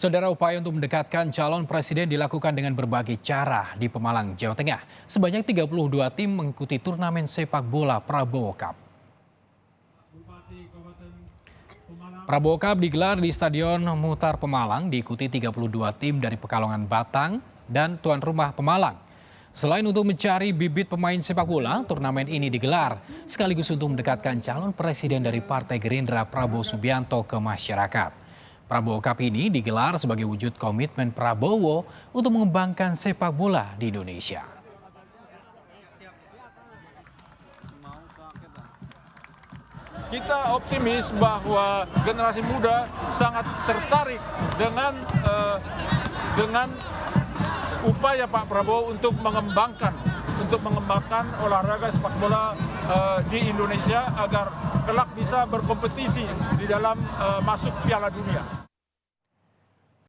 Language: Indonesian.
Saudara, upaya untuk mendekatkan calon presiden dilakukan dengan berbagai cara di Pemalang, Jawa Tengah. Sebanyak 32 tim mengikuti turnamen sepak bola Prabowo Cup. Prabowo Cup digelar di Stadion Mutar Pemalang, diikuti 32 tim dari Pekalongan Batang dan tuan rumah Pemalang. Selain untuk mencari bibit pemain sepak bola, turnamen ini digelar sekaligus untuk mendekatkan calon presiden dari Partai Gerindra Prabowo Subianto ke masyarakat. Prabowo Cup ini digelar sebagai wujud komitmen Prabowo untuk mengembangkan sepak bola di Indonesia. Kita optimis bahwa generasi muda sangat tertarik dengan upaya Pak Prabowo untuk mengembangkan olahraga sepak bola di Indonesia agar kelak bisa berkompetisi di dalam masuk Piala Dunia.